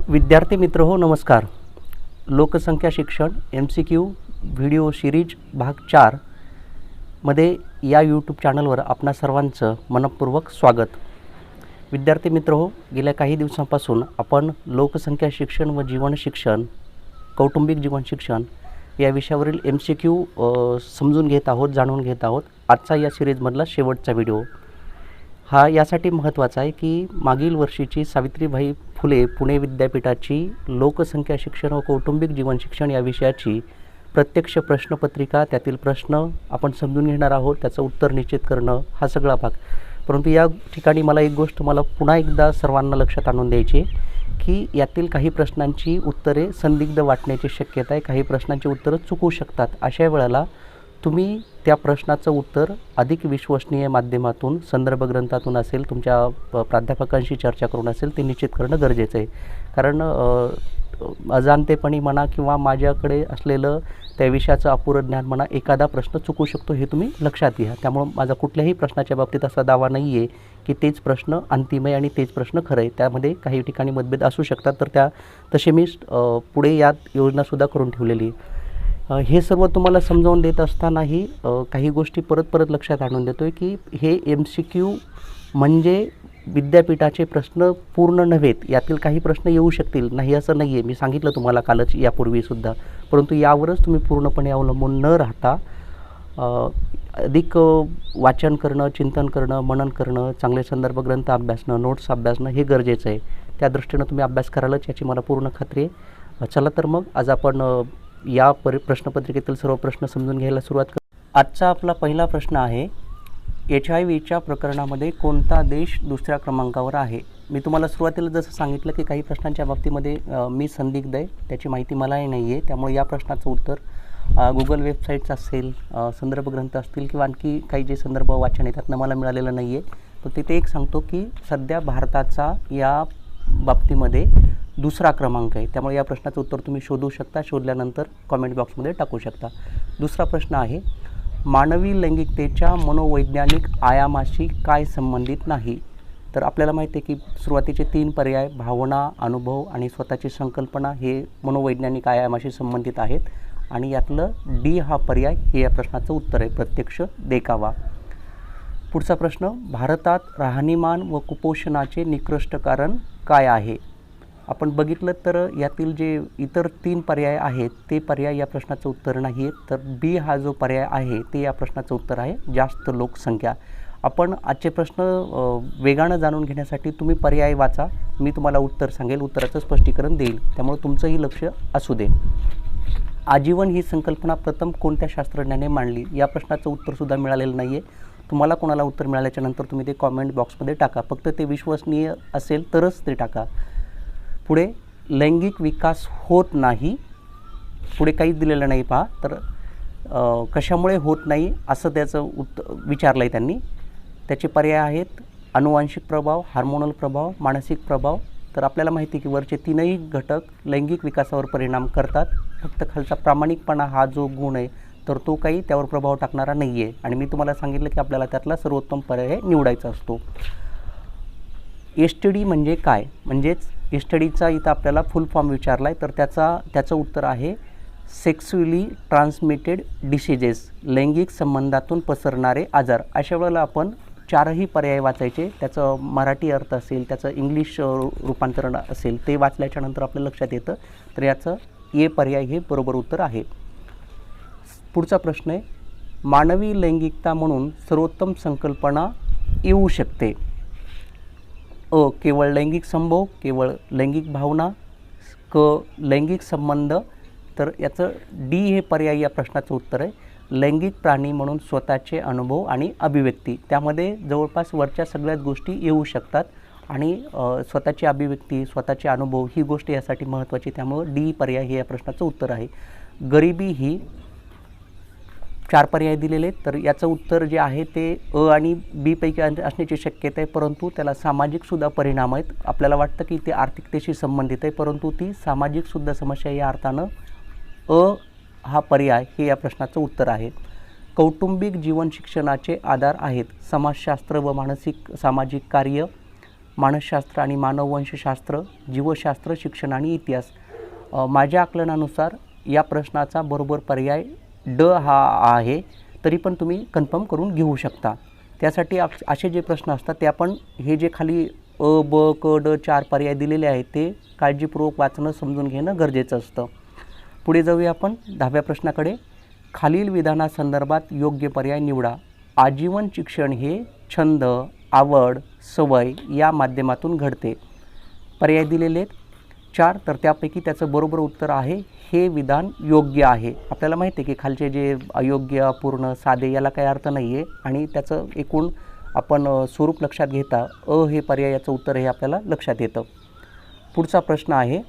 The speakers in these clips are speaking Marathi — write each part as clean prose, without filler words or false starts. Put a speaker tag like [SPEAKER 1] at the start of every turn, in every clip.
[SPEAKER 1] विद्यार्थी मित्र हो नमस्कार. लोकसंख्या शिक्षण MCQ व्हिडिओ सिरीज भाग 4 मध्ये या यूट्यूब चॅनलवर आपणा सर्वांचं मनपूर्वक स्वागत. विद्यार्थी मित्र हो, गेल्या काही दिवसांपासून आपण लोकसंख्या शिक्षण व जीवन शिक्षण, कौटुंबिक जीवन शिक्षण या विषयावरील MCQ समजून घेत आहोत, जाणून घेत आहोत. आजचा या सिरीजमधला शेवटचा व्हिडिओ हा यासाठी महत्त्वाचा आहे की मागील वर्षीची सावित्रीबाई फुले पुणे विद्यापीठाची लोकसंख्या शिक्षण व कौटुंबिक जीवन शिक्षण या विषयाची प्रत्यक्ष प्रश्नपत्रिका, त्यातील प्रश्न आपण समजून घेणार आहोत, त्याचं उत्तर निश्चित करणं हा सगळा भाग. परंतु या ठिकाणी मला एक गोष्ट पुन्हा एकदा सर्वांना लक्षात आणून द्यायची आहे की यातील काही प्रश्नांची उत्तरे संदिग्ध वाटण्याची शक्यता आहे, काही प्रश्नांची उत्तरं चुकू शकतात. अशा वेळेला तुम्ही त्या प्रश्नाचं उत्तर अधिक विश्वसनीय माध्यमातून, संदर्भ ग्रंथातून असेल, तुमच्या प्राध्यापकांशी चर्चा करून असेल, ते निश्चित करणं गरजेचं आहे. कारण अजाणतेपणी म्हणा किंवा माझ्याकडे असलेलं त्या विषयाचं अपुरं ज्ञान म्हणा, एखादा प्रश्न चुकू शकतो हे तुम्ही लक्षात घ्या. त्यामुळं माझा कुठल्याही प्रश्नाच्या बाबतीत असा दावा नाही आहे की तेच प्रश्न अंतिम आहे आणि तेच प्रश्न खरं आहे. त्यामध्ये काही ठिकाणी मतभेद असू शकतात, तर तसे मी पुढे यात योजनासुद्धा करून ठेवलेली आहे. हे सर्व तुम्हाला समजावून देत असतानाही काही गोष्टी परत लक्षात आणून देतो आहे की हे MCQ म्हणजे विद्यापीठाचे प्रश्न पूर्ण नव्हेत. यातील काही प्रश्न येऊ शकतील, नाही असं नाही आहे, मी सांगितलं तुम्हाला कालच यापूर्वीसुद्धा. परंतु यावरच तुम्ही पूर्णपणे अवलंबून न राहता अधिक वाचन करणं, चिंतन करणं, मनन करणं, चांगले संदर्भ ग्रंथ अभ्यासणं, नोट्स अभ्यासणं हे गरजेचं आहे. त्या दृष्टीनं तुम्ही अभ्यास करालच याची मला पूर्ण खात्री आहे. चला तर मग आज आपण या प्रश्नपत्रिकेतील सर्व प्रश्न समजून घ्यायला सुरुवात करू. आजचा आपला पहिला प्रश्न आहे, HIV प्रकरणामध्ये कोणता देश दुसऱ्या क्रमांकावर आहे? मी तुम्हाला सुरुवातीला जसं सांगितलं की काही प्रश्नांच्या बाबतीमध्ये मी संदिग्ध आहे, त्याची माहिती मलाही नाही आहे. त्यामुळे या प्रश्नाचं उत्तर गुगल वेबसाईट्स असेल, संदर्भ ग्रंथ असतील किंवा आणखी काही जे संदर्भ वाचन आहे त्यातनं मला मिळालेलं नाही आहे. तर तिथे एक सांगतो की सध्या भारताचा या बाबतीमध्ये दुसरा क्रमांक आहे. त्यामुळे या प्रश्नाचं उत्तर तुम्ही शोधू शकता, शोधल्यानंतर कॉमेंट बॉक्समध्ये टाकू शकता. दुसरा प्रश्न आहे, मानवी लैंगिकतेच्या मनोवैज्ञानिक आयामाशी काय संबंधित नाही? तर आपल्याला माहिती आहे की सुरुवातीचे 3 पर्याय भावना, अनुभव आणि स्वतःची संकल्पना हे मनोवैज्ञानिक आयामाशी संबंधित आहेत आणि यातलं D हा पर्याय हे या प्रश्नाचं उत्तर आहे, प्रत्यक्ष देखावा. पुढचा प्रश्न, भारतात राहणीमान व कुपोषणाचे निकृष्ट कारण काय आहे? आपण बघितलं तर यातील जे इतर 3 पर्याय आहेत ते पर्याय या प्रश्नाचं उत्तर नाही आहेत. तर B हा जो पर्याय आहे ते या प्रश्नाचं उत्तर आहे, जास्त लोकसंख्या. आपण आजचे प्रश्न वेगानं जाणून घेण्यासाठी तुम्ही पर्याय वाचा, मी तुम्हाला उत्तर सांगेल, उत्तराचं स्पष्टीकरण देईल, त्यामुळे तुमचंही लक्ष असू दे. आजीवन ही संकल्पना प्रथम कोणत्या शास्त्रज्ञाने मांडली? या प्रश्नाचं उत्तरसुद्धा मिळालेलं नाही आहे. तुम्हाला कोणाला उत्तर मिळाल्याच्यानंतर तुम्ही ते कॉमेंट बॉक्समध्ये टाका, फक्त ते विश्वसनीय असेल तरच ते टाका. पुढे, लैंगिक विकास होत नाही, पुढे काहीच दिलेलं नाही पहा. तर कशामुळे होत नाही असं त्याचं विचारलं आहे त्यांनी. त्याचे पर्याय आहेत अनुवांशिक प्रभाव, हार्मोनल प्रभाव, मानसिक प्रभाव. तर आपल्याला माहिती आहे की वरचे 3ही घटक लैंगिक विकासावर परिणाम करतात. फक्त खालचा प्रामाणिकपणा हा जो गुण आहे तर तो काही त्यावर प्रभाव टाकणारा नाही आहे आणि मी तुम्हाला सांगितलं की आपल्याला त्यातला सर्वोत्तम पर्याय निवडायचा असतो. STD म्हणजे काय? म्हणजेच STDचा इथं आपल्याला फुल फॉर्म विचारला आहे, तर त्याचं उत्तर आहे सेक्स्युअली ट्रान्समिटेड डिसीजेस, लैंगिक संबंधातून पसरणारे आजार. अशा वेळेला आपण 4ही पर्याय वाचायचे, त्याचं मराठी अर्थ असेल, त्याचं इंग्लिश रूपांतरण असेल, ते वाचल्याच्यानंतर आपल्या लक्षात येतं. तर याचं A पर्याय हे बरोबर उत्तर आहे. पुढचा प्रश्न आहे, मानवी लैंगिकता म्हणून सर्वोत्तम संकल्पना येऊ शकते? केवळ लैंगिक संभोग, केवळ लैंगिक भावना, लैंगिक संबंध. तर याचं D हे पर्याय या प्रश्नाचं उत्तर आहे, लैंगिक प्राणी म्हणून स्वतःचे अनुभव आणि अभिव्यक्ती. त्यामध्ये जवळपास वरच्या सगळ्याच गोष्टी येऊ शकतात आणि स्वतःची अभिव्यक्ती, स्वतःचे अनुभव ही गोष्ट यासाठी महत्त्वाची, त्यामुळं D पर्याय हे या प्रश्नाचं उत्तर आहे. गरिबी ही 4 पर्याय दिलेले आहेत, तर याचं उत्तर जे आहे ते A आणि B पैकी असण्याची शक्यता आहे, परंतु त्याला सामाजिकसुद्धा परिणाम आहेत. आपल्याला वाटतं की ते आर्थिकतेशी संबंधित आहे, परंतु ती सामाजिकसुद्धा समस्या या अर्थानं A हा पर्याय हे या प्रश्नाचं उत्तर आहे. कौटुंबिक जीवन शिक्षणाचे आधार आहेत समाजशास्त्र व सामाजिक कार्य, मानसशास्त्र आणि मानववंशशास्त्र, जीवशास्त्र, शिक्षण आणि इतिहास. माझ्या आकलनानुसार या प्रश्नाचा बरोबर पर्याय ड हा आहे. तरी पण तुम्ही कन्फर्म करून घेऊ शकता. त्यासाठी असे जे प्रश्न असतात ते आपण हे जे खाली अ, ब, क, ड 4 पर्याय दिलेले आहेत ते काळजीपूर्वक वाचणं, समजून घेणं गरजेचं असतं. पुढे जाऊया आपण 10व्या प्रश्नाकडे. खालील विधानासंदर्भात योग्य पर्याय निवडा. आजीवन शिक्षण हे छंद, आवड, सवय या माध्यमातून घडते. पर्याय दिलेले 4, तर त्यापैकी त्याचं बरोबर उत्तर आहे हे विधान योग्य आहे. आपल्याला माहिती आहे की खालचे जे अयोग्य, अपूर्ण, साधे याला काही अर्थ नाही आहे आणि त्याचं एकूण आपण स्वरूप लक्षात घेता हे पर्यायाचं उत्तर हे आपल्याला लक्षात येतं. पुढचा प्रश्न आहे,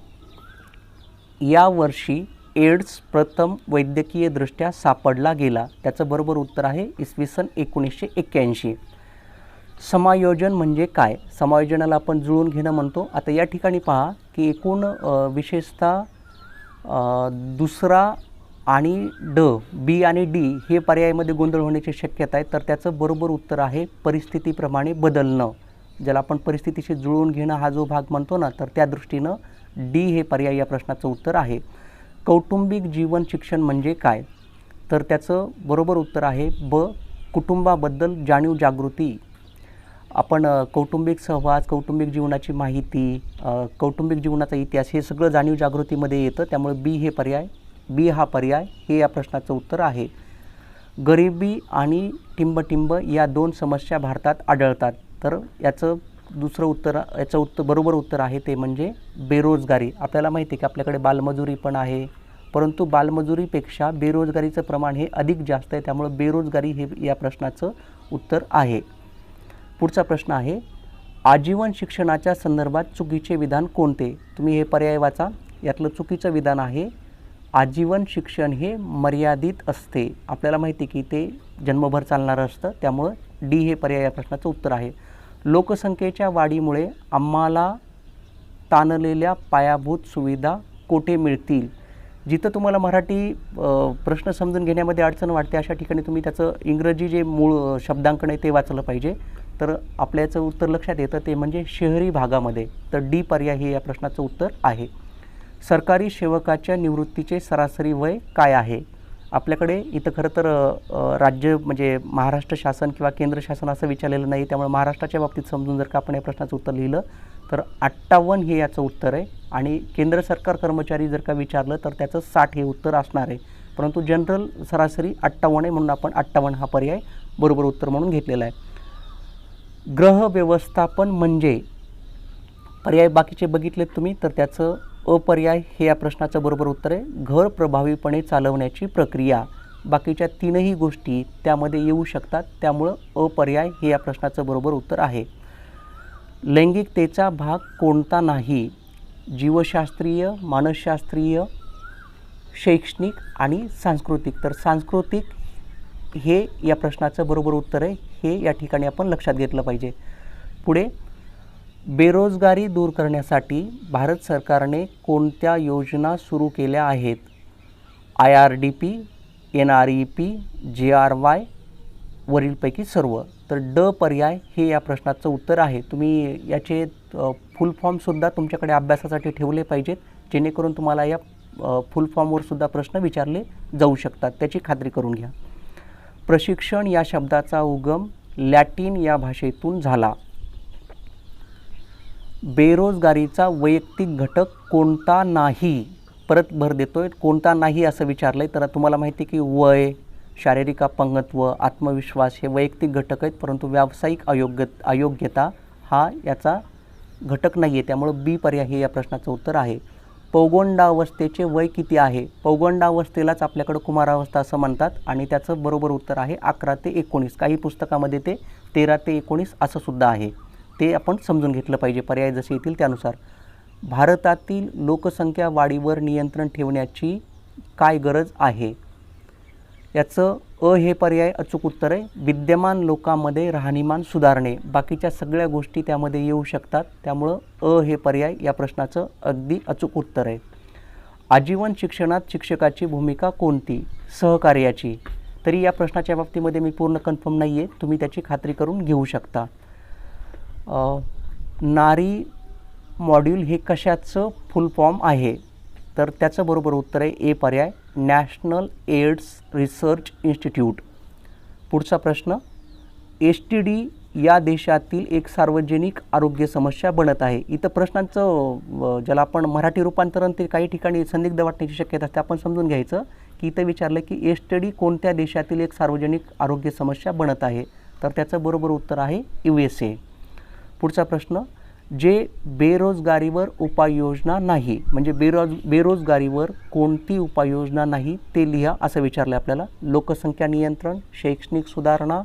[SPEAKER 1] यावर्षी एड्स प्रथम वैद्यकीयदृष्ट्या सापडला गेला. त्याचं बरोबर उत्तर आहे इसवी सन 1981. समायोजन म्हणजे काय? समायोजनाला आपण जुळवून घेणं म्हणतो. आता या ठिकाणी पहा की एकूण विशेषतः दुसरा आणि ड, बी आणि डी हे पर्यायामध्ये गोंधळ होण्याची शक्यता आहे. तर त्याचं बरोबर उत्तर आहे परिस्थितीप्रमाणे बदलणं, ज्याला आपण परिस्थितीशी जुळवून घेणं हा जो भाग म्हणतो ना, तर त्या दृष्टीनं डी हे पर्याय या प्रश्नाचं उत्तर आहे. कौटुंबिक जीवन शिक्षण म्हणजे काय? तर त्याचं बरोबर उत्तर आहे ब, कुटुंबाबद्दल जाणीव जागृती. आपण कौटुंबिक सहवास, कौटुंबिक जीवनाची माहिती, कौटुंबिक जीवनाचा इतिहास हे सगळं जाणीव जागृतीमध्ये येतं. त्यामुळे बी हा पर्याय हे या प्रश्नाचं उत्तर आहे. गरिबी आणि टिंबटिंब या 2 समस्या भारतात आढळतात. तर याचं बरोबर उत्तर आहे ते म्हणजे बेरोजगारी. आपल्याला माहिती आहे की आपल्याकडे बालमजुरी पण आहे, परंतु बालमजुरीपेक्षा बेरोजगारीचं प्रमाण हे अधिक जास्त आहे. त्यामुळे बेरोजगारी हे या प्रश्नाचं उत्तर आहे. पुढचा प्रश्न आहे, आजीवन शिक्षणाच्या संदर्भात चुकीचे विधान कोणते? तुम्ही हे पर्याय वाचा. यातलं चुकीचं विधान आहे आजीवन शिक्षण हे मर्यादित असते. आपल्याला माहिती की ते जन्मभर चालणारं असतं. त्यामुळं डी हे पर्याय या प्रश्नाचं उत्तर आहे. लोकसंख्येच्या वाढीमुळे आम्हाला ताणलेल्या पायाभूत सुविधा कोठे मिळतील? जिथं तुम्हाला मराठी प्रश्न समजून घेण्यामध्ये अडचण वाटते अशा ठिकाणी तुम्ही त्याचं इंग्रजी जे मूळ शब्दांकन आहे ते वाचलं पाहिजे. तर आपल्या याचं उत्तर लक्षात येतं ते म्हणजे शहरी भागामध्ये. तर डी पर्याय हे या प्रश्नाचं उत्तर आहे. सरकारी सेवकाच्या निवृत्तीचे सरासरी वय काय आहे? आपल्याकडे इथं खरं तर राज्य म्हणजे महाराष्ट्र शासन किंवा केंद्र शासन असं विचारलेलं नाही. त्यामुळे महाराष्ट्राच्या बाबतीत समजून जर का आपण या प्रश्नाचं उत्तर लिहिलं तर 58 हे याचं उत्तर आहे. आणि केंद्र सरकार कर्मचारी जर का विचारलं तर त्याचं 60 हे उत्तर असणार आहे. परंतु जनरल सरासरी 58 आहे म्हणून आपण 58 हा पर्याय बरोबर उत्तर म्हणून घेतलेला आहे. ग्रह व्यवस्थापन म्हणजे पर्याय बाकीचे बघितलेत तुम्ही, तर त्याचं अपर्याय हे या प्रश्नाचं बरोबर उत्तर आहे घर प्रभावीपणे चालवण्याची प्रक्रिया. बाकीच्या 3ही गोष्टी त्यामध्ये येऊ शकतात. त्यामुळं अपर्याय हे या प्रश्नाचं बरोबर उत्तर आहे. लैंगिकतेचा भाग कोणता नाही? जीवशास्त्रीय, मानसशास्त्रीय, शैक्षणिक आणि सांस्कृतिक. तर सांस्कृतिक हे या प्रश्नाचं बरोबर उत्तर आहे. हे या ठिकाणी आपण लक्षात घेतलं पाहिजे. पुढे, बेरोजगारी दूर करण्यासाठी भारत सरकारने कोणत्या योजना सुरू केल्या आहेत? IRDP, NREP, JRY वरीलपैकी सर्व. तर ड पर्याय हे या प्रश्नाचं उत्तर आहे. तुम्ही याचे फुल फॉर्मसुद्धा तुमच्याकडे अभ्यासासाठी ठेवले पाहिजेत, जेणेकरून तुम्हाला या फुल फॉर्मवरसुद्धा प्रश्न विचारले जाऊ शकतात, त्याची खात्री करून घ्या. प्रशिक्षण या शब्दाचा उगम लॅटिन या भाषेतून झाला. बेरोजगारीचा वैयक्तिक घटक कोणता नाही? परत भर देतोय, कोणता नाही असं विचारलं आहे. तर तुम्हाला माहिती आहे की वय, शारीरिक अपंगत्व, आत्मविश्वास हे वैयक्तिक घटक आहेत, परंतु व्यावसायिक अयोग्यता हा याचा घटक नाही आहे. त्यामुळं बी पर्याय हे या प्रश्नाचं उत्तर आहे. पौगंडावस्थेचे वय किती आहे? पौगंडावस्थेलाच आपल्याकडं कुमारावस्था असं म्हणतात आणि त्याचं बरोबर उत्तर आहे 11 ते 19. काही पुस्तकामध्ये ते 13 ते 19 असं सुद्धा आहे. ते आपण समजून घेतलं पाहिजे पर्याय जसे येतील त्यानुसार. भारतातील लोकसंख्या वाढीवर नियंत्रण ठेवण्याची काय गरज आहे? याचं हे पर्याय अचूक उत्तर आहे. विद्यमान लोकांमध्ये राहणीमान सुधारणे. बाकीच्या सगळ्या गोष्टी त्यामध्ये येऊ शकतात. त्यामुळं हे पर्याय या प्रश्नाचं अगदी अचूक उत्तर आहे. आजीवन शिक्षणात शिक्षकाची भूमिका कोणती? सहकार्याची. तरी या प्रश्नाच्या बाबतीमध्ये मी पूर्ण कन्फर्म नाही आहे, तुम्ही त्याची खात्री करून घेऊ शकता. नारी मॉड्यूल हे कशाचं फुल फॉर्म आहे? तर त्याचं बरोबर उत्तर आहे ए पर्याय, नॅशनल एड्स रिसर्च इन्स्टिट्यूट. पुढचा प्रश्न, STD या देशातील एक सार्वजनिक आरोग्य समस्या बनत आहे. इथं प्रश्नांचं ज्याला आपण मराठी रूपांतरण ते काही ठिकाणी संदिग्ध वाटण्याची शक्यता असते. आपण समजून घ्यायचं की इथं विचारलं की STD कोणत्या देशातील एक सार्वजनिक आरोग्य समस्या बनत आहे? तर त्याचं बरोबर उत्तर आहे USA. पुढचा प्रश्न, जे बेरोजगारीवर उपाययोजना नाही, म्हणजे बेरोजगारीवर कोणती उपाययोजना नाही ते लिहा असं विचारलं आपल्याला. लोकसंख्या नियंत्रण, शैक्षणिक सुधारणा,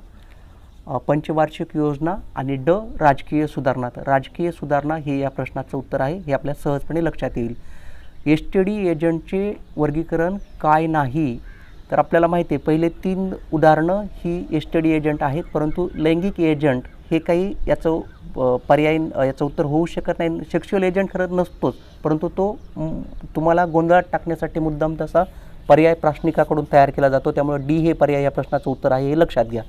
[SPEAKER 1] पंचवार्षिक योजना आणि राजकीय सुधारणा. तर राजकीय सुधारणा हे या प्रश्नाचं उत्तर आहे. हे आपल्या सहजपणे लक्षात येईल. STD एजंटचे वर्गीकरण काय नाही? तर आपल्याला माहिती आहे पहिले 3 उदाहरणं ही STD एजंट आहेत, परंतु लैंगिक एजंट हे काही याचं पर्याय याचं उत्तर होऊ शकत नाही. सेक्शुअल एजंट खरंच नसतोच, परंतु तो तुम्हाला गोंधळात टाकण्यासाठी मुद्दाम तसा पर्याय प्राश्निकाकडून तयार केला जातो. त्यामुळे D हे पर्याय या प्रश्नाचं उत्तर आहे, हे लक्षात घ्या.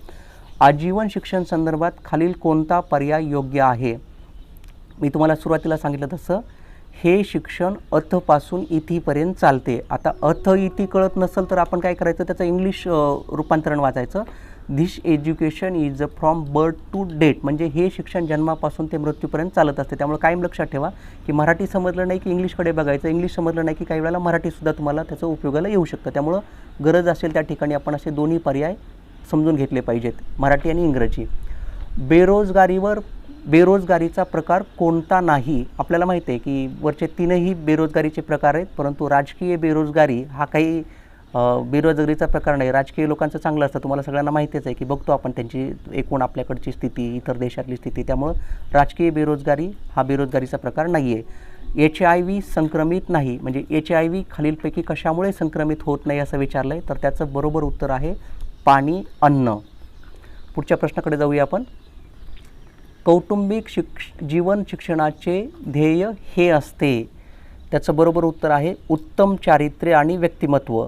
[SPEAKER 1] आजीवन शिक्षण संदर्भात खालील कोणता पर्याय योग्य आहे? मी तुम्हाला सुरुवातीला सांगितलं तसं हे शिक्षण अथपासून इथीपर्यंत चालते. आता अथ इथी कळत नसेल तर आपण काय करायचं, त्याचं इंग्लिश रूपांतरण वाचायचं. This education is from birth to date, म्हणजे हे शिक्षण जन्मापासून ते मृत्यूपर्यंत चालत असते. त्यामुळे कायम लक्षात ठेवा की मराठी समजलं नाही की इंग्लिशकडे बघायचं, इंग्लिश समजलं नाही की काही वेळेला मराठीसुद्धा तुम्हाला त्याचं उपयोगाला येऊ शकतं. त्यामुळं गरज असेल त्या ठिकाणी आपण असे दोन्ही पर्याय समजून घेतले पाहिजेत, मराठी आणि इंग्रजी. बेरोजगारीचा प्रकार कोणता नाही? आपल्याला माहिती आहे की वरचे 3ही बेरोजगारीचे प्रकार आहेत, परंतु राजकीय बेरोजगारी हा काही बेरोजगारीचा प्रकार नाही. राजकीय लोकांचं चांगलं असतं, तुम्हाला सगळ्यांना माहितीच आहे की बघतो आपण त्यांची एकूण आपल्याकडची स्थिती, इतर देशातली स्थिती. त्यामुळं राजकीय बेरोजगारी हा बेरोजगारीचा प्रकार नाही आहे. HIV संक्रमित नाही, म्हणजे HIV खालीलपैकी कशामुळे संक्रमित होत नाही असं विचारलं आहे, तर त्याचं बरोबर उत्तर आहे पाणी, अन्न. पुढच्या प्रश्नाकडे जाऊया आपण. कौटुंबिक जीवन शिक्षणाचे ध्येय हे असते. त्याचं बरोबर उत्तर आहे उत्तम चारित्र्य आणि व्यक्तिमत्व.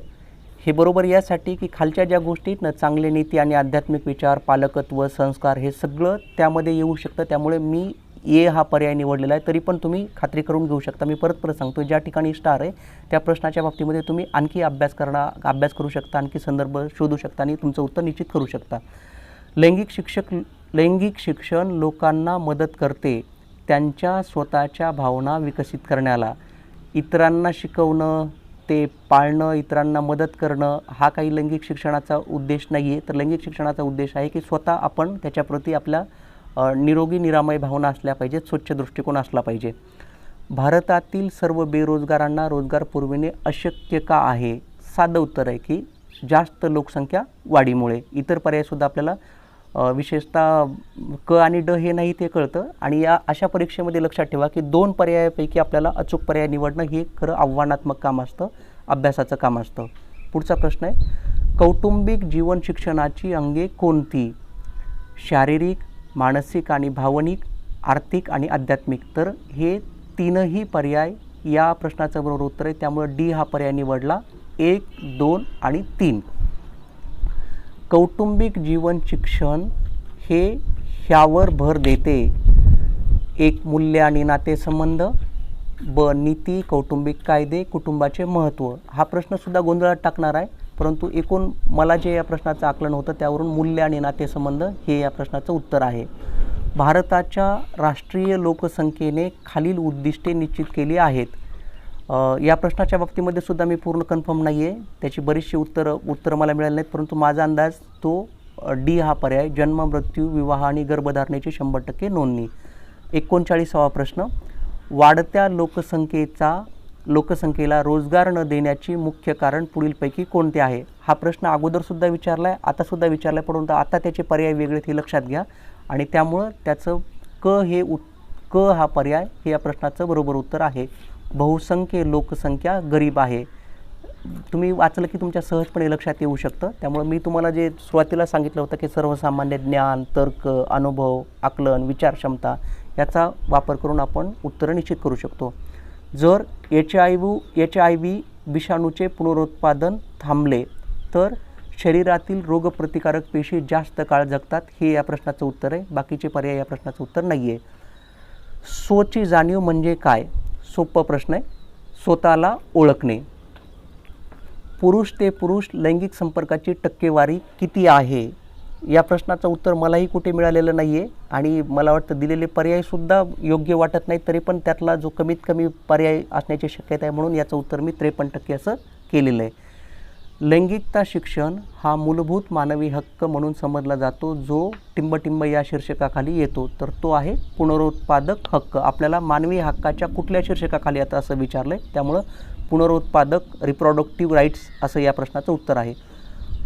[SPEAKER 1] हे बरोबर यासाठी की खालच्या ज्या गोष्टी ना, चांगले नीती आणि आध्यात्मिक विचार, पालकत्व, संस्कार हे सगळं त्यामध्ये येऊ शकतं. त्यामुळे मी ए हा पर्याय निवडलेला आहे. तरी पण तुम्ही खात्री करून घेऊ शकता. मी परत सांगतो, ज्या ठिकाणी स्टार आहे त्या प्रश्नाच्या बाबतीमध्ये तुम्ही आणखी अभ्यास करू शकता, आणखी संदर्भ शोधू शकता आणि तुमचं उत्तर निश्चित करू शकता. लैंगिक शिक्षण लोकांना मदत करते त्यांच्या स्वतःच्या भावना विकसित करण्याला. इतरांना शिकवणं, ते पाळणं, इतरांना मदत करणं हा काही लैंगिक शिक्षणाचा उद्देश नाही आहे. तर लैंगिक शिक्षणाचा उद्देश आहे की स्वतः आपण त्याच्याप्रती आपल्या निरोगी निरामय भावना असल्या पाहिजेत, स्वच्छ दृष्टिकोन असला पाहिजे. भारतातील सर्व बेरोजगारांना रोजगार पुरविणे अशक्य का आहे? साधं उत्तर आहे की जास्त लोकसंख्या वाढीमुळे. इतर पर्यायसुद्धा आपल्याला विशेषतः क आणि ड हे नाही ते कळतं. आणि या अशा परीक्षेमध्ये लक्षात ठेवा की 2 पर्यायापैकी आपल्याला अचूक पर्याय निवडणं हे खरं आव्हानात्मक काम असतं, अभ्यासाचं काम असतं. पुढचा प्रश्न आहे, कौटुंबिक जीवन शिक्षणाची अंगे कोणती? शारीरिक, मानसिक आणि भावनिक, आर्थिक आणि आध्यात्मिक. तर हे 3ही पर्याय या प्रश्नाचं बरोबर उत्तर आहे. त्यामुळे D हा पर्याय निवडला. 1, 2 आणि 3. कौटुंबिक जीवन शिक्षण हे ह्यावर भर देते. 1 मूल्य आणि नातेसंबंध, ब नीती, कौटुंबिक कायदे, कुटुंबाचे महत्त्व. हा प्रश्नसुद्धा गोंधळात टाकणार आहे, परंतु एकूण मला जे या प्रश्नाचं आकलन होतं त्यावरून मूल्य आणि नातेसंबंध हे या प्रश्नाचं उत्तर आहे. भारताच्या राष्ट्रीय लोकसंख्येने खालील उद्दिष्टे निश्चित केली आहेत. या प्रश्नाच्या बाबतीमध्ये सुद्धा मी पूर्ण कन्फर्म नाही आहे, त्याची बरीचशी उत्तरं मला मिळाली नाहीत, परंतु माझा अंदाज तो D हा पर्याय, जन्म, मृत्यू, विवाह आणि गर्भधारणेची 100% नोंदणी. 39वा प्रश्न, वाढत्या लोकसंख्येला रोजगार न देण्याची मुख्य कारण पुढीलपैकी कोणते आहे? हा प्रश्न अगोदरसुद्धा विचारला आहे, आतासुद्धा विचारला आहे, परंतु आता त्याचे पर्याय वेगळे ते लक्षात घ्या. आणि त्यामुळं त्याचं क हा पर्याय हे या प्रश्नाचं बरोबर उत्तर आहे. बहुसंख्य लोकसंख्या गरीब आहे. तुम्ही वाचलं की तुमच्या सहजपणे लक्षात येऊ शकतं. त्यामुळे मी तुम्हाला जे सुरुवातीला सांगितलं होतं की सर्वसामान्य ज्ञान, तर्क, अनुभव, आकलन, विचारक्षमता याचा वापर करून आपण उत्तरं निश्चित करू शकतो. जर HIV विषाणूचे पुनरुत्पादन थांबले तर शरीरातील रोगप्रतिकारक पेशी जास्त काळ जगतात. हे या प्रश्नाचं उत्तर आहे. बाकीचे पर्याय या प्रश्नाचं उत्तर नाही आहे. स्वची जाणीव म्हणजे काय? सोपा प्रश्न आहे. स्वतःला ओळखणे. पुरुष ते पुरुष लैंगिक संपर्काची टक्केवारी किती आहे? या प्रश्नाचं उत्तर मलाही कुठे मिळालेलं नाही आहे आणि मला वाटतं दिलेले पर्यायसुद्धा योग्य वाटत नाही. तरी पण त्यातला जो कमीत कमी पर्याय असण्याची शक्यता आहे म्हणून याचं उत्तर मी 53% असं केलेलं आहे. लैंगिकता शिक्षण हा मूलभूत मानवी हक्क म्हणून समजला जातो जो टिंबटिंब या शीर्षकाखाली येतो. तर तो आहे पुनरुत्पादक हक्क. आपल्याला मानवी हक्काच्या कुठल्या शीर्षकाखाली येतं असं विचारलं आहे, त्यामुळं पुनरुत्पादक रिप्रोडक्टिव्ह राईट्स असं या प्रश्नाचं उत्तर आहे.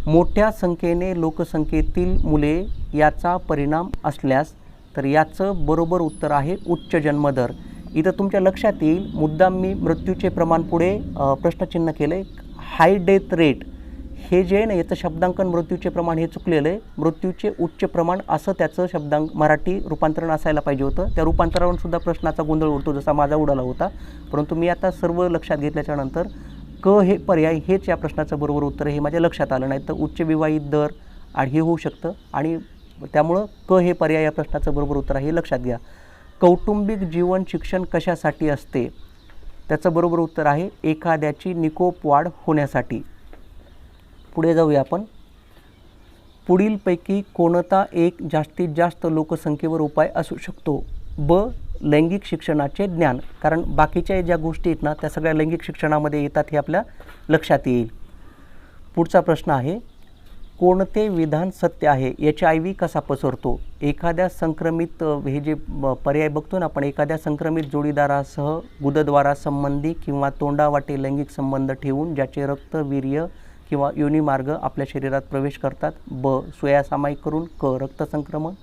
[SPEAKER 1] मोठ्या संख्येने लोकसंख्येतील मुले याचा परिणाम असल्यास तर याचं बरोबर उत्तर आहे उच्च जन्मदर. इथं तुमच्या लक्षात येईल मुद्दाम मी मृत्यूचे प्रमाण पुढे प्रश्नचिन्ह केलं आहे. हाय डेथ रेट हे जे आहे ना याचं शब्दांकन मृत्यूचे प्रमाण हे चुकलेलं आहे. मृत्यूचे उच्च प्रमाण असं त्याचं मराठी रूपांतरण असायला पाहिजे होतं. त्या रूपांतरावरून सुद्धा प्रश्नाचा गोंधळ उडतो जसा माझा उडाला होता. परंतु मी आता सर्व लक्षात घेतल्याच्यानंतर क हे पर्याय हेच या प्रश्नाचं बरोबर उत्तर हे माझ्या लक्षात आलं नाही. तर उच्च विवाहित दर आणि हे होऊ शकतं आणि त्यामुळं क हे पर्याय या प्रश्नाचं बरोबर उत्तर आहे हे लक्षात घ्या. कौटुंबिक जीवन शिक्षण कशासाठी असते? त्याचं बरोबर उत्तर आहे एखाद्याची निकोप वाढ होण्यासाठी. पुढे जाऊया आपण. पुढीलपैकी कोणता एक जास्तीत जास्त लोकसंख्येवर उपाय असू शकतो? ब लैंगिक शिक्षणाचे ज्ञान. कारण बाकीच्या ज्या गोष्टी आहेत ना त्या सगळ्या लैंगिक शिक्षणामध्ये येतात हे आपल्या लक्षात येईल. पुढचा प्रश्न आहे कोणते विधान सत्य आहे? HIV कसा पसरतो? एखाद्या संक्रमित हे जे पर्याय बघतो ना आपण एखाद्या संक्रमित जोडीदारासह गुदद्वारा संबंधी किंवा तोंडावाटे लैंगिक संबंध ठेवून ज्याचे रक्त वीर्य किंवा योनिमार्ग आपल्या शरीरात प्रवेश करतात. ब सुया सामायिक करून. क रक्तसंक्रमण.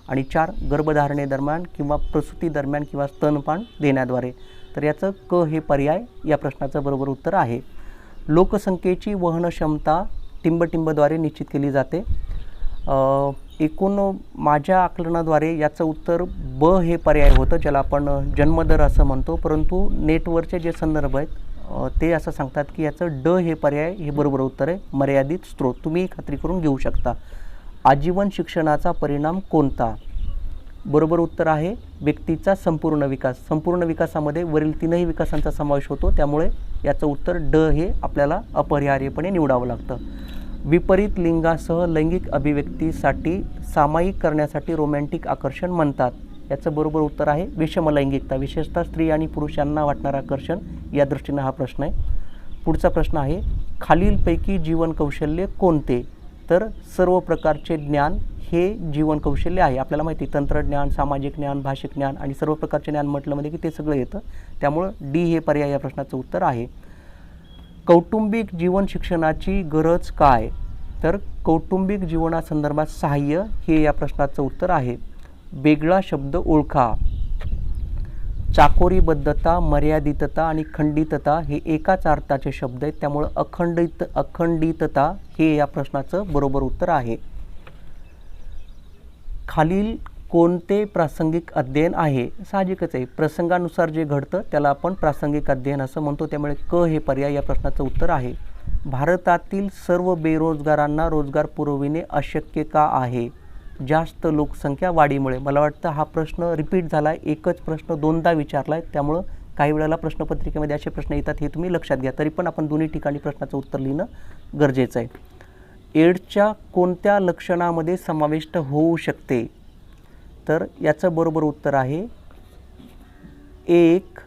[SPEAKER 1] आणि 4 गर्भधारणेदरम्यान किंवा प्रसूती दरम्यान किंवा स्तनपान देण्याद्वारे. तर याचं क हे पर्याय या प्रश्नाचं बरोबर उत्तर आहे. लोकसंख्येची वहन क्षमता टिंबटिंबद्वारे निश्चित केली जाते. एकूण माझ्या आकलनाद्वारे याचं उत्तर ब हे पर्याय होतं ज्याला आपण जन्मदर असं म्हणतो. परंतु नेटवरचे जे संदर्भ आहेत ते असं सांगतात की याचं ड हे पर्याय हे बरोबर उत्तर आहे मर्यादित स्त्रोत. तुम्ही खात्री करून घेऊ शकता. आजीवन शिक्षणाचा परिणाम कोणता? बरोबर उत्तर आहे व्यक्तीचा संपूर्ण विकास. संपूर्ण विकासामध्ये वरील 3ही विकासांचा समावेश होतो त्यामुळे याचं उत्तर ड हे आपल्याला अपरिहार्यपणे निवडावं लागतं. विपरीत लिंगासह लैंगिक अभिव्यक्तीसाठी सामायिक करण्यासाठी रोमॅन्टिक आकर्षण म्हणतात. याचं बरोबर उत्तर आहे विषमलैंगिकता. विशेषतः स्त्री आणि पुरुषांना वाटणारं आकर्षण या दृष्टीनं हा प्रश्न आहे. पुढचा प्रश्न आहे खालीलपैकी जीवन कौशल्य कोणते? तर सर्व प्रकारचे ज्ञान हे जीवन कौशल्य आहे. आपल्याला माहिती तंत्रज्ञान, सामाजिक ज्ञान, भाषिक ज्ञान आणि सर्व प्रकारचे ज्ञान म्हटलं म्हणजे की ते सगळं येतं. त्यामुळं डी हे पर्याय या प्रश्नाचं उत्तर आहे. कौटुंबिक जीवन शिक्षणाची गरज काय? तर कौटुंबिक जीवनासंदर्भात सहाय्य हे या प्रश्नाचं उत्तर आहे. वेगळा शब्द ओळखा. चाकोरीबद्धता, मर्यादितता आणि खंडितता हे एकाच अर्थाचे शब्द आहेत त्यामुळं अखंडितता हे या प्रश्नाचं बरोबर उत्तर आहे. खालील कोणते प्रासंगिक अध्ययन आहे? साहजिकच आहे प्रसंगानुसार जे घडतं त्याला आपण प्रासंगिक अध्ययन असं म्हणतो त्यामुळे क हे पर्याय या प्रश्नाचं उत्तर आहे. भारतातील सर्व बेरोजगारांना रोजगार पुरविणे अशक्य का आहे? जास्त लोकसंख्या वाढीमुळे. मला वाटतं हा प्रश्न रिपीट झाला आहे. एकच प्रश्न दोनदा विचारला आहे त्यामुळं काही वेळेला प्रश्नपत्रिकेमध्ये असे प्रश्न येतात हे तुम्ही लक्षात घ्या. तरी पण आपण दोन्ही ठिकाणी प्रश्नाचं उत्तर लिहिणं गरजेचं आहे. एड्सच्या कोणत्या लक्षणामध्ये समाविष्ट होऊ शकते? तर याचं बरोबर उत्तर आहे 1,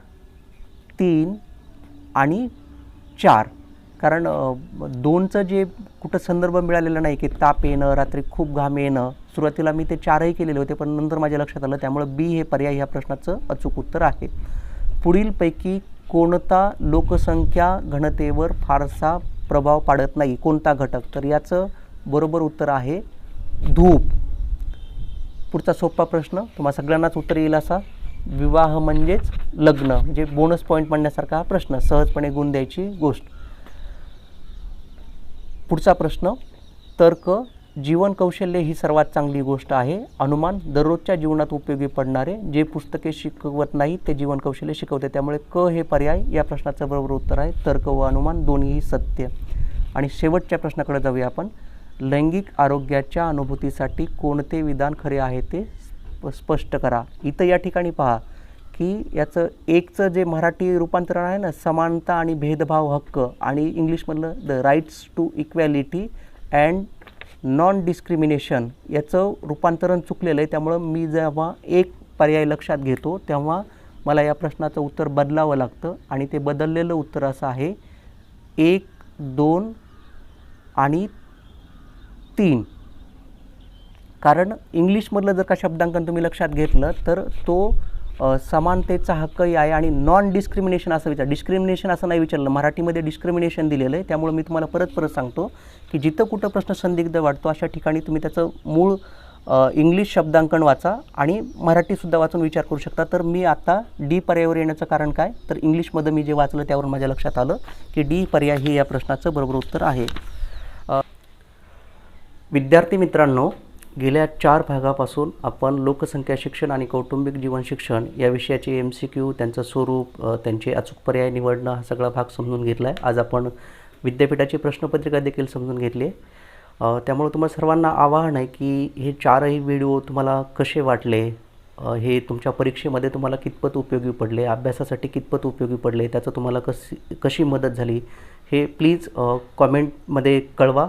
[SPEAKER 1] 3 आणि 4. कारण 2चं जे कुठं संदर्भ मिळालेला नाही की ताप येणं, रात्री खूप घाम येणं. सुरुवातीला मी ते 4ही केलेले होते पण नंतर माझ्या लक्षात आलं त्यामुळं बी हे पर्याय ह्या प्रश्नाचं अचूक उत्तर आहे. पुढीलपैकी कोणता लोकसंख्या घनतेवर फारसा प्रभाव पाडत नाही? कोणता घटक? तर याचं बरोबर उत्तर आहे धूप. पुढचा सोपा प्रश्न तुम्हा सगळ्यांनाच उत्तर येईल असा. विवाह म्हणजेच लग्न म्हणजे बोनस पॉईंट म्हणण्यासारखा हा प्रश्न. सहजपणे गुण द्यायची गोष्ट. पुढचा प्रश्न तर्क. जीवन कौशल्य ही सर्वात चांगली गोष्ट आहे. अनुमान. दररोजच्या जीवनात उपयोगी पडणारे. जे पुस्तके शिकवत नाही ते जीवन कौशल्य शिकवते त्यामुळे क हे पर्याय या प्रश्नाचं बरोबर उत्तर आहे. तर्क व अनुमान दोन्हीही सत्य. आणि शेवटच्या प्रश्नाकडे जाऊया आपण. लैंगिक आरोग्याच्या अनुभूतीसाठी कोणते विधान खरे आहे ते स्पष्ट करा. इथं या ठिकाणी पहा की याचं एकचं जे मराठी रूपांतरण आहे ना, समानता आणि भेदभाव हक्क, आणि इंग्लिशमधलं the rights to equality and non discrimination, याचं रूपांतरण चुकलेलं आहे. त्यामुळं मी जेव्हा एक पर्याय लक्षात घेतो तेव्हा मला या प्रश्नाचं उत्तर बदलावं लागतं, आणि ते बदललेलं उत्तर असं आहे 1, 2 आणि 3. कारण इंग्लिशमधलं जर का शब्दांकन तुम्ही लक्षात घेतलं तर तो समानतेचा हक्कही आहे, आणि नॉन डिस्क्रिमिनेशन असं डिस्क्रिमिनेशन असं नाही विचारलं, मराठीमध्ये डिस्क्रिमिनेशन दिलेलं आहे. त्यामुळे मी तुम्हाला परत सांगतो की जिथं कुठं प्रश्न संदिग्ध वाटतो अशा ठिकाणी तुम्ही त्याचं मूळ इंग्लिश शब्दांकन वाचा आणि मराठीसुद्धा वाचून विचार करू शकता. तर मी आता डी पर्यायावर येण्याचं कारण काय, तर इंग्लिशमध्ये मी जे वाचलं त्यावरून माझ्या लक्षात आलं की डी पर्याय हे या प्रश्नाचं बरोबर उत्तर आहे. विद्यार्थी मित्रांनो, गेल्या 4 भागापासून आपण लोकसंख्या शिक्षण आणि कौटुंबिक जीवन शिक्षण या विषयाचे MCQ, त्यांचं स्वरूप, त्यांचे अचूक पर्याय निवडणं हा सगळा भाग समजून घेतला आहे. आज आपण विद्यापीठाची प्रश्नपत्रिका देखील समजून घेतली आहे. त्यामुळे तुम्हाला सर्वांना आवाहन आहे की हे 4ही व्हिडिओ तुम्हाला कसे वाटले, हे तुमच्या परीक्षेमध्ये तुम्हाला कितपत उपयोगी पडले, अभ्यासासाठी कितपत उपयोगी पडले, त्याचं तुम्हाला कशी मदत झाली, हे प्लीज कॉमेंटमध्ये कळवा,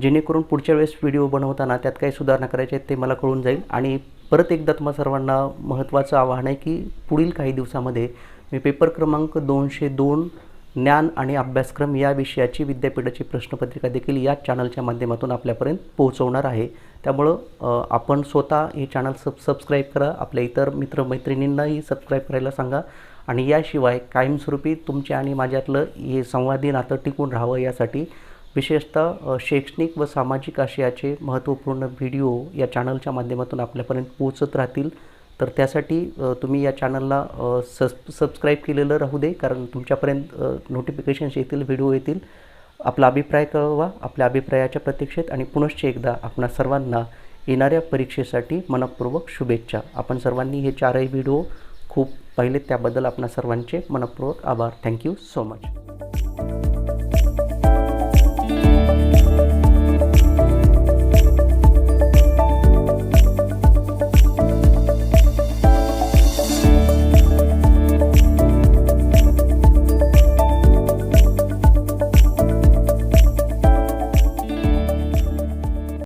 [SPEAKER 1] जेणेकरून पुढच्या वेळेस व्हिडिओ बनवताना त्यात काही सुधारणा करायचे आहेत ते मला कळून जाईल. आणि परत एकदा तुम्हाला सर्वांना महत्त्वाचं आवाहन आहे की पुढील काही दिवसामध्ये मी पेपर क्रमांक 202 ज्ञान आणि अभ्यासक्रम या विषयाची विद्यापीठाची प्रश्नपत्रिका देखील या चॅनलच्या माध्यमातून आपल्यापर्यंत पोहोचवणार आहे. त्यामुळं आपण स्वतः हे चॅनल सबस्क्राईब करा, आपल्या इतर मित्रमैत्रिणींनाही सबस्क्राईब करायला सांगा, आणि याशिवाय कायमस्वरूपी तुमच्या आणि माझ्यातलं हे संवादी नातं टिकून राहावं यासाठी विशेषतः शैक्षणिक व सामाजिक आशयाचे महत्त्वपूर्ण व्हिडिओ या चॅनलच्या माध्यमातून आपल्यापर्यंत पोहोचत राहतील. तर त्यासाठी तुम्ही या चॅनलला सबस्क्राईब केलेलं राहू दे, कारण तुमच्यापर्यंत नोटिफिकेशन्स येतील, व्हिडिओ येतील. आपला अभिप्राय कळवा, आपल्या अभिप्रायाच्या प्रतीक्षेत, आणि पुनश्च एकदा आपणा सर्वांना येणाऱ्या परीक्षेसाठी मनपूर्वक शुभेच्छा. आपण सर्वांनी हे 4ही व्हिडिओ खूप पाहिलेत त्याबद्दल आपणा सर्वांचे मनपूर्वक आभार. Thank you so much.